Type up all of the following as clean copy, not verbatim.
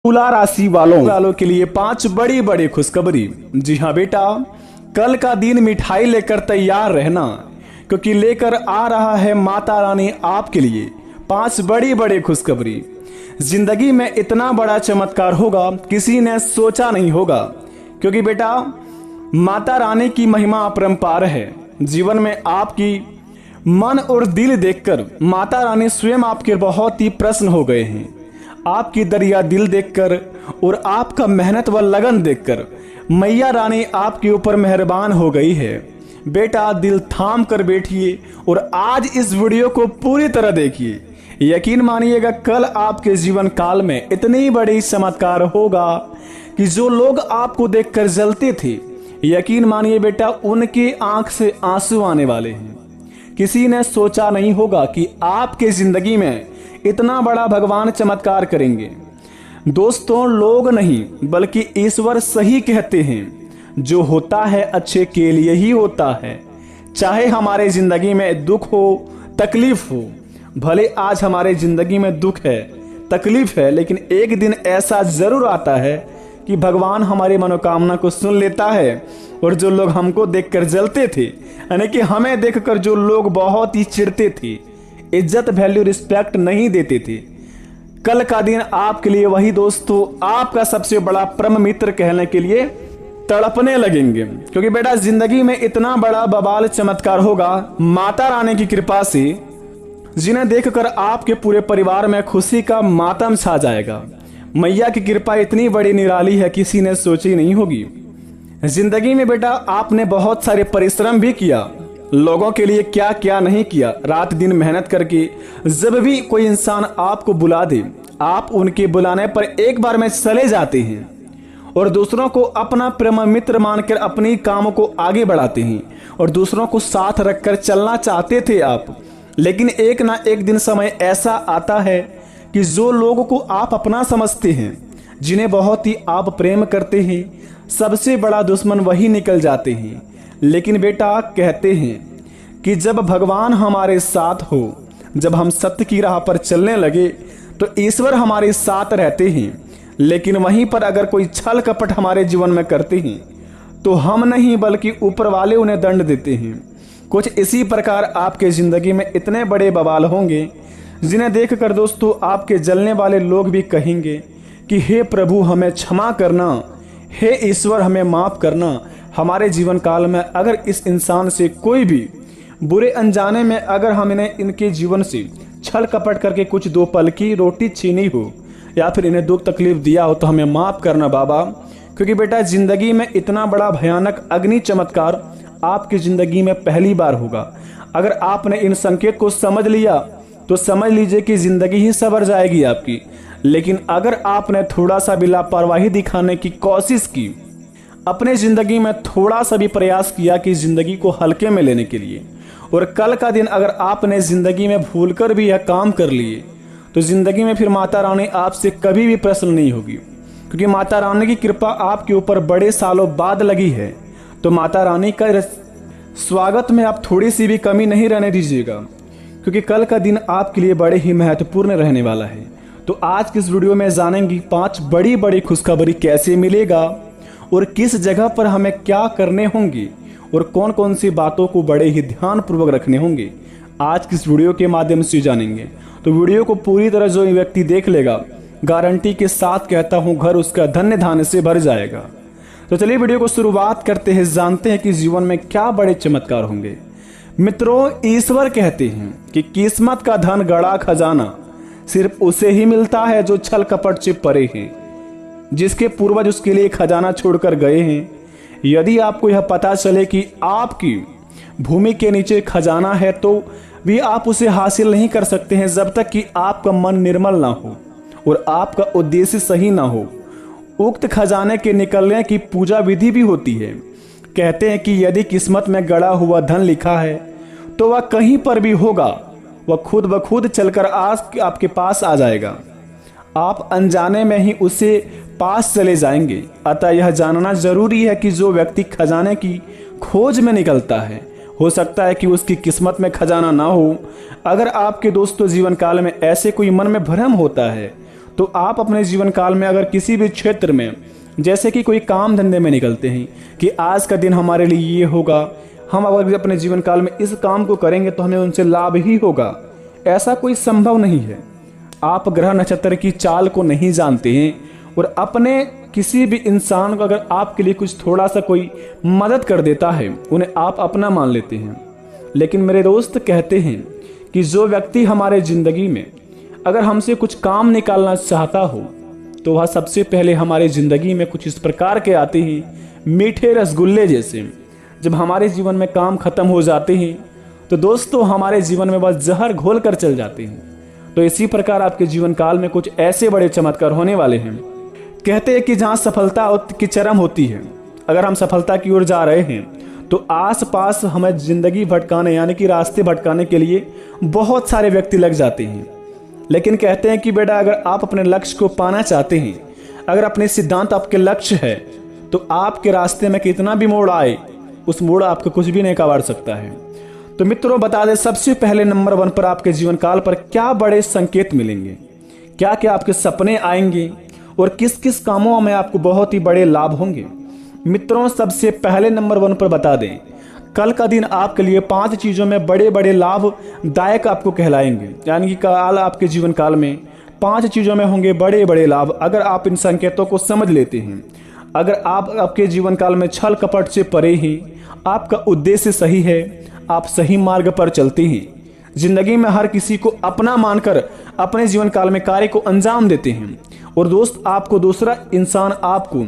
तुला राशि वालों के लिए 5 बड़ी बड़ी खुशखबरी। जी हाँ बेटा, कल का दिन मिठाई लेकर तैयार रहना, क्योंकि लेकर आ रहा है माता रानी आपके लिए 5 बड़ी बड़ी खुशखबरी। जिंदगी में इतना बड़ा चमत्कार होगा किसी ने सोचा नहीं होगा, क्योंकि बेटा माता रानी की महिमा अपरंपार है। जीवन में आपकी मन और दिल देखकर माता रानी स्वयं आपके बहुत ही प्रसन्न हो गए हैं। आपकी दरिया दिल देखकर और आपका मेहनत व लगन देखकर मैया रानी आपके ऊपर मेहरबान हो गई है। बेटा दिल थाम कर बैठिए और आज इस वीडियो को पूरी तरह देखिए। यकीन मानिएगा कल आपके जीवन काल में इतनी बड़ी चमत्कार होगा कि जो लोग आपको देखकर जलते थे, यकीन मानिए बेटा उनकी आंख से आंसू आने वाले हैं। किसी ने सोचा नहीं होगा कि आपके जिंदगी में इतना बड़ा भगवान चमत्कार करेंगे। दोस्तों, लोग नहीं बल्कि ईश्वर सही कहते हैं, जो होता है अच्छे के लिए ही होता है। चाहे हमारे जिंदगी में दुख हो, तकलीफ हो, भले आज हमारे जिंदगी में दुख है, तकलीफ है, लेकिन एक दिन ऐसा जरूर आता है कि भगवान हमारी मनोकामना को सुन लेता है। और जो लोग हमको देखकर जलते थे, यानी कि हमें देखकर जो लोग बहुत ही चिढ़ते थे, इज्जत वैल्यू रिस्पेक्ट नहीं देते थे, कल का दिन आपके लिए वही दोस्तों आपका सबसे बड़ा परम मित्र कहने के लिए तड़पने लगेंगे। क्योंकि बेटा जिंदगी में इतना बड़ा बवाल चमत्कार होगा माता रानी की कृपा से, जिन्हें देखकर आपके पूरे परिवार में खुशी का मातम छा जाएगा। मैया की कृपा इतनी बड़ी निराली है, किसी ने सोची नहीं होगी। जिंदगी में बेटा आपने बहुत सारे परिश्रम भी किया, लोगों के लिए क्या क्या नहीं किया, रात दिन मेहनत करके। जब भी कोई इंसान आपको बुला दे, आप उनके बुलाने पर एक बार में चले जाते हैं और दूसरों को अपना प्रेम मित्र मानकर अपनी कामों को आगे बढ़ाते हैं और दूसरों को साथ रखकर चलना चाहते थे आप। लेकिन एक ना एक दिन समय ऐसा आता है कि जो लोगों को आप अपना समझते हैं, जिन्हें बहुत ही आप प्रेम करते हैं, सबसे बड़ा दुश्मन वही निकल जाते हैं। लेकिन बेटा कहते हैं कि जब भगवान हमारे साथ हो, जब हम सत्य की राह पर चलने लगे तो ईश्वर हमारे साथ रहते हैं। लेकिन वहीं पर अगर कोई छल कपट हमारे जीवन में करते हैं तो हम नहीं बल्कि ऊपर वाले उन्हें दंड देते हैं। कुछ इसी प्रकार आपके जिंदगी में इतने बड़े बवाल होंगे, जिन्हें देखकर दोस्तों आपके जलने वाले लोग भी कहेंगे कि हे प्रभु हमें क्षमा करना, हे ईश्वर हमें माफ करना। हमारे जीवन काल में अगर इस इंसान से कोई भी बुरे अनजाने में अगर हमने इनके जीवन से छल कपट करके कुछ 2 पल की रोटी छीनी हो या फिर इन्हें दुख तकलीफ दिया हो तो हमें माफ करना बाबा। क्योंकि बेटा जिंदगी में इतना बड़ा भयानक अग्नि चमत्कार आपकी जिंदगी में पहली बार होगा। अगर आपने इन संकेत को समझ लिया तो समझ लीजिए कि जिंदगी ही संवर जाएगी आपकी। लेकिन अगर आपने थोड़ा सा भी लापरवाही दिखाने की कोशिश की, अपने जिंदगी में थोड़ा सा भी प्रयास किया कि जिंदगी को हल्के में लेने के लिए, और कल का दिन अगर आपने जिंदगी में भूलकर भी यह काम कर लिए, तो जिंदगी में फिर माता रानी आपसे कभी भी प्रसन्न नहीं होगी। क्योंकि माता रानी की कृपा आपके ऊपर बड़े सालों बाद लगी है, तो माता रानी का स्वागत में आप थोड़ी सी भी कमी नहीं रहने दीजिएगा, क्योंकि कल का दिन आपके लिए बड़े ही महत्वपूर्ण रहने वाला है। तो आज की इस वीडियो में जानेंगे 5 बड़ी बड़ी खुशखबरी कैसे मिलेगा और किस जगह पर हमें क्या करने होंगे और कौन कौन सी बातों को बड़े ही ध्यान पूर्वक रखने होंगे, आज की इस वीडियो के माध्यम से जानेंगे। तो वीडियो को पूरी तरह जो व्यक्ति देख लेगा, गारंटी के साथ कहता हूं घर उसका धन्य धान्य से भर जाएगा। तो चलिए वीडियो को शुरुआत करते हैं, जानते हैं कि जीवन में क्या बड़े चमत्कार होंगे। मित्रों, ईश्वर कहते हैं कि किस्मत का धन गड़ा खजाना सिर्फ उसे ही मिलता है जो छल कपट से परे है, जिसके पूर्वज उसके लिए खजाना छोड़कर गए हैं। यदि आपको यह पता चले कि आपकी भूमि के नीचे खजाना है, तो भी आप उसे हासिल नहीं कर सकते हैं जब तक कि आपका मन निर्मल ना हो और आपका उद्देश्य सही ना हो। उक्त खजाने के निकलने की पूजा विधि भी होती है। कहते हैं कि यदि किस्मत में गड़ा हुआ धन लिखा है तो वह कहीं पर भी होगा, वह खुद ब खुद चलकर आपके पास आ जाएगा। आप अनजाने में ही उसे पास चले जाएंगे। अतः यह जानना जरूरी है कि जो व्यक्ति खजाने की खोज में निकलता है, हो सकता है कि उसकी किस्मत में खजाना ना हो। अगर आपके दोस्तों जीवन काल में ऐसे कोई मन में भ्रम होता है तो आप अपने जीवन काल में अगर किसी भी क्षेत्र में, जैसे कि कोई काम धंधे में निकलते हैं कि आज का दिन हमारे लिए ये होगा, हम अगर अपने जीवन काल में इस काम को करेंगे तो हमें उनसे लाभ ही होगा, ऐसा कोई संभव नहीं है। आप ग्रह नक्षत्र की चाल को नहीं जानते हैं और अपने किसी भी इंसान को अगर आपके लिए कुछ थोड़ा सा कोई मदद कर देता है उन्हें आप अपना मान लेते हैं। लेकिन मेरे दोस्त कहते हैं कि जो व्यक्ति हमारे जिंदगी में अगर हमसे कुछ काम निकालना चाहता हो तो वह सबसे पहले हमारे जिंदगी में कुछ इस प्रकार के आते हैं, मीठे रसगुल्ले जैसे। जब हमारे जीवन में काम खत्म हो जाते हैं तो दोस्तों हमारे जीवन में बस जहर घोल कर चल जाते हैं। तो इसी प्रकार आपके जीवन काल में कुछ ऐसे बड़े चमत्कार होने वाले हैं। कहते हैं कि जहाँ सफलता की चरम होती है, अगर हम सफलता की ओर जा रहे हैं तो आसपास हमें जिंदगी भटकाने यानी कि रास्ते भटकाने के लिए बहुत सारे व्यक्ति लग जाते हैं। लेकिन कहते हैं कि बेटा अगर आप अपने लक्ष्य को पाना चाहते हैं, अगर अपने सिद्धांत आपके लक्ष्य है, तो आपके रास्ते में कितना भी मोड़ आए उस मोड़ आपको कुछ भी नहीं कबाड़ सकता है। तो मित्रों बता दें, सबसे पहले नंबर 1 पर आपके जीवन काल पर क्या बड़े संकेत मिलेंगे, क्या क्या आपके सपने आएंगे और किस किस कामों में आपको बहुत ही बड़े लाभ होंगे। मित्रों सबसे पहले नंबर 1 पर बता दें, कल का दिन आपके लिए 5 चीजों में बड़े बड़े लाभदायक आपको कहलाएंगे। यानी कि कल आपके जीवन काल में 5 चीजों में होंगे बड़े बड़े लाभ। अगर आप इन संकेतों को समझ लेते हैं, अगर आप आपके जीवन काल में छल कपट से परे हैं, आपका उद्देश्य सही है, आप सही मार्ग पर चलते हैं, जिंदगी में हर किसी को अपना मानकर अपने जीवन काल में कार्य को अंजाम देते हैं, और दोस्त आपको दूसरा इंसान आपको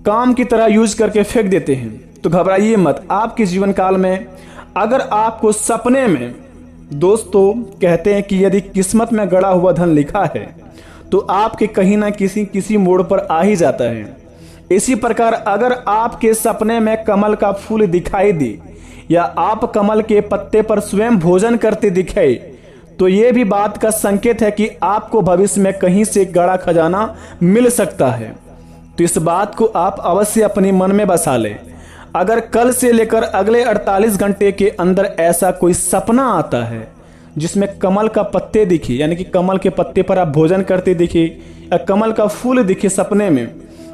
काम की तरह यूज करके फेंक देते हैं, तो घबराइए मत। आपके जीवन काल में अगर आपको सपने में, दोस्तों कहते हैं कि यदि किस्मत में गड़ा हुआ धन लिखा है तो आपके कहीं ना किसी मोड़ पर आ ही जाता है। इसी प्रकार अगर आपके सपने में कमल का फूल दिखाई दे या आप कमल के पत्ते पर स्वयं भोजन करते दिखाए तो यह भी बात का संकेत है कि आपको भविष्य में कहीं से गड़ा खजाना मिल सकता है। तो इस बात को आप अवश्य अपने मन में बसा लें। अगर कल से लेकर अगले 48 घंटे के अंदर ऐसा कोई सपना आता है जिसमें कमल का पत्ते दिखे, यानी कि कमल के पत्ते पर आप भोजन करते दिखे या कमल का फूल दिखे सपने में,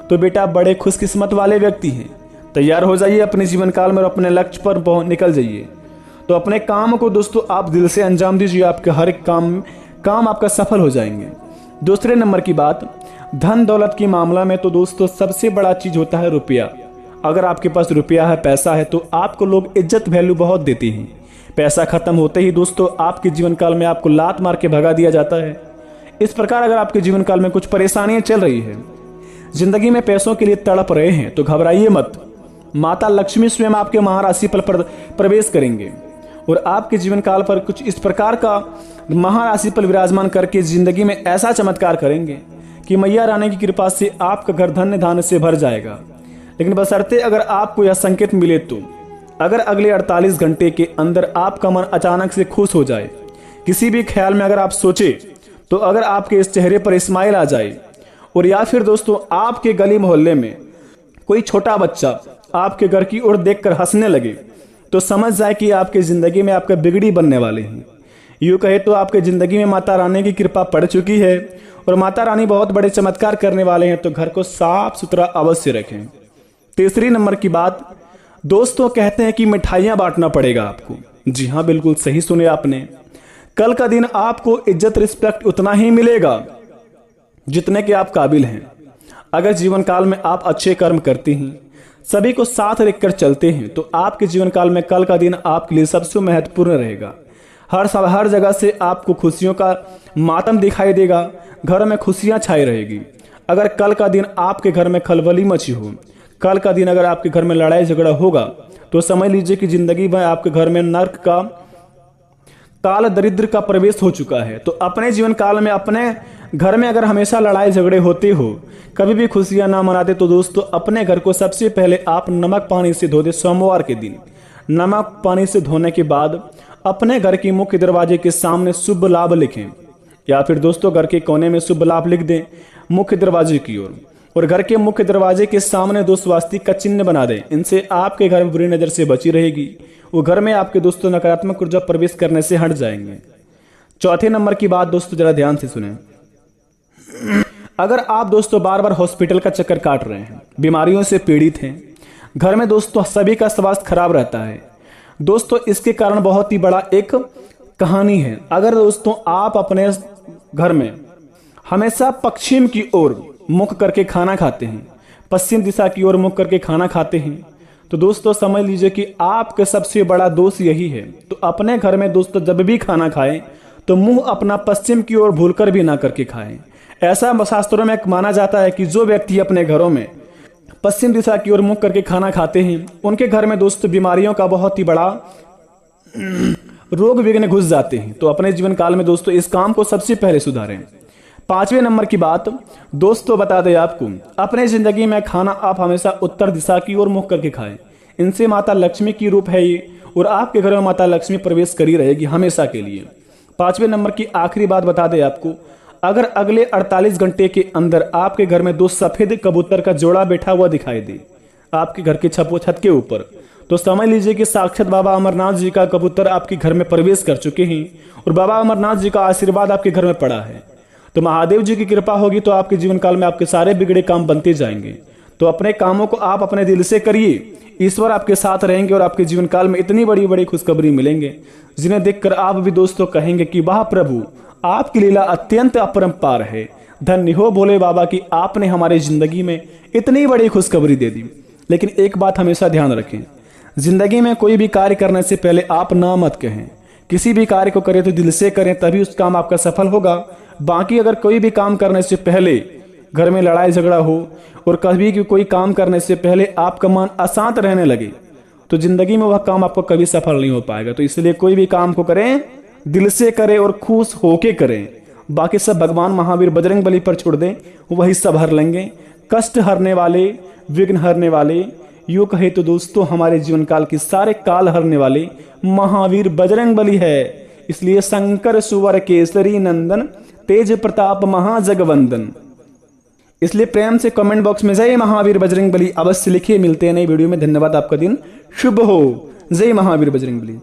तो बेटा बड़े खुशकिस्मत वाले व्यक्ति हैं। तैयार हो जाइए अपने जीवन काल में और अपने लक्ष्य पर निकल जाइए। तो अपने काम को दोस्तों आप दिल से अंजाम दीजिए, आपके हर एक काम आपका सफल हो जाएंगे। दूसरे नंबर की बात, धन दौलत की मामला में तो दोस्तों सबसे बड़ा चीज होता है रुपया। अगर आपके पास रुपया है, पैसा है, तो आपको लोग इज्जत वैल्यू बहुत देते हैं। पैसा खत्म होते ही दोस्तों आपके जीवन काल में आपको लात मार के भगा दिया जाता है। इस प्रकार अगर आपके जीवन काल में कुछ परेशानियां चल रही है, जिंदगी में पैसों के लिए तड़प रहे हैं, तो घबराइए मत। माता लक्ष्मी स्वयं आपके महाराशि पर प्रवेश करेंगे और आपके जीवन काल पर कुछ इस प्रकार का महाराशि पर विराजमान करके जिंदगी में ऐसा चमत्कार करेंगे कि मैया रानी की कृपा से आपका घर धन्य धान्य से भर जाएगा। लेकिन बशर्ते अगर आपको यह संकेत मिले, तो अगर अगले 48 घंटे के अंदर आपका मन अचानक से खुश हो जाए, किसी भी ख्याल में अगर आप सोचे, तो अगर आपके इस चेहरे पर स्माइल आ जाए, और या फिर दोस्तों आपके गली मोहल्ले में कोई छोटा बच्चा आपके घर की ओर देखकर हंसने लगे, तो समझ जाए कि आपके जिंदगी में आपका बिगड़ी बनने वाले हैं। यूँ कहे तो आपके जिंदगी में माता रानी की कृपा पड़ चुकी है और माता रानी बहुत बड़े चमत्कार करने वाले हैं। तो घर को साफ सुथरा अवश्य रखें। तीसरी नंबर की बात, दोस्तों कहते हैं कि मिठाइयाँ बांटना पड़ेगा आपको। जी हाँ, बिल्कुल सही सुने आपने। कल का दिन आपको इज्जत रिस्पेक्ट उतना ही मिलेगा जितने के आप काबिल हैं। अगर जीवन काल में आप अच्छे कर्म करते हैं, सभी को साथ रखकर चलते हैं, तो आपके जीवन काल में कल का दिन आपके लिए सबसे महत्वपूर्ण रहेगा। हर जगह से आपको खुशियों का मातम दिखाई देगा, घर में खुशियां छाई रहेगी। अगर कल का दिन आपके घर में खलबली मची हो, कल का दिन अगर आपके घर में लड़ाई झगड़ा होगा, तो समझ लीजिए कि जिंदगी में आपके घर में नर्क का काल दरिद्र का प्रवेश हो चुका है। तो अपने जीवन काल में अपने घर में अगर हमेशा लड़ाई झगड़े होते हो, कभी भी खुशियां ना मनाते, तो दोस्तों अपने घर को सबसे पहले आप नमक पानी से धो दें। सोमवार के दिन नमक पानी से धोने के बाद अपने घर के मुख्य दरवाजे के सामने शुभ लाभ लिखें, या फिर दोस्तों घर के कोने में शुभ लाभ लिख दें मुख्य दरवाजे की ओर, और घर के मुख्य दरवाजे के सामने 2 स्वास्तिक का चिन्ह बना दें। इनसे आपके घर में बुरी नजर से बची रहेगी। वो घर में आपके दोस्तों नकारात्मक ऊर्जा प्रवेश करने से हट जाएंगे। चौथे नंबर की बात दोस्तों जरा ध्यान से सुने। अगर आप दोस्तों बार बार हॉस्पिटल का चक्कर काट रहे हैं, बीमारियों से पीड़ित हैं, घर में दोस्तों सभी का स्वास्थ्य खराब रहता है दोस्तों, इसके कारण बहुत ही बड़ा एक कहानी है। अगर दोस्तों आप अपने घर में हमेशा पश्चिम की ओर मुख करके खाना खाते हैं, पश्चिम दिशा की ओर मुख करके खाना खाते हैं, तो दोस्तों समझ लीजिए कि आपका सबसे बड़ा दोष यही है। तो अपने घर में दोस्तों जब भी खाना खाएं तो मुंह अपना पश्चिम की ओर भूलकर भी ना करके खाएं। ऐसा शास्त्रों में माना जाता है कि जो व्यक्ति अपने घरों में पश्चिम दिशा की ओर मुख करके खाना खाते हैं, उनके घर में दोस्तों बीमारियों का बहुत ही बड़ा रोग विघ्न घुस जाते हैं। तो अपने जीवन काल में दोस्तों इस काम को सबसे पहले सुधारें। 5वें नंबर की बात दोस्तों बता दें आपको, अपने जिंदगी में खाना आप हमेशा उत्तर दिशा की ओर मुख करके खाएं। इनसे माता लक्ष्मी की रूप है ये, और आपके घर में माता लक्ष्मी प्रवेश करी रहेगी हमेशा के लिए। 5वें नंबर की आखिरी बात बता दें आपको, अगर अगले 48 घंटे के अंदर आपके घर में 2 सफेद कबूतर का जोड़ा बैठा हुआ दिखाई दे आपके घर के छत के ऊपर, तो समझ लीजिए कि साक्षात बाबा अमरनाथ जी का कबूतर आपके घर में प्रवेश कर चुके हैं और बाबा अमरनाथ जी का आशीर्वाद आपके घर में पड़ा है। तो महादेव जी की कृपा होगी तो आपके जीवन काल में आपके सारे बिगड़े काम बनते जाएंगे। तो अपने कामों को आप अपने दिल से करिए, ईश्वर आपके साथ रहेंगे और आपके जीवन काल में इतनी बड़ी बड़ी खुशखबरी मिलेंगे जिन्हें देखकर आप भी दोस्तों कहेंगे कि वाह प्रभु, आपकी लीला अत्यंत अपरंपार है। धन्य हो भोले बाबा की आपने हमारी जिंदगी में इतनी बड़ी खुशखबरी दे दी। लेकिन एक बात हमेशा ध्यान रखें, जिंदगी में कोई भी कार्य करने से पहले आप ना मत कहें। किसी भी कार्य को करें तो दिल से करें, तभी उस काम आपका सफल होगा। बाकी अगर कोई भी काम करने से पहले घर में लड़ाई झगड़ा हो और कभी भी कोई काम करने से पहले आपका मन अशांत रहने लगे, तो जिंदगी में वह काम आपको कभी सफल नहीं हो पाएगा। तो इसलिए कोई भी काम को करें दिल से करें और खुश होके करें। बाकी सब भगवान महावीर बजरंग बली पर छोड़ दें, वही सब हर लेंगे। कष्ट हरने वाले, विघ्न हरने वाले, यूं कहे तो दोस्तों हमारे जीवन काल के सारे काल हरने वाले महावीर बजरंग बली है। इसलिए शंकर सुवर केसरी नंदन, तेज प्रताप महाजगवंदन। इसलिए प्रेम से कमेंट बॉक्स में जय महावीर बजरंग बली अवश्य लिखिए। मिलते हैं नई वीडियो में। धन्यवाद, आपका दिन शुभ हो। जय महावीर बजरंग बली।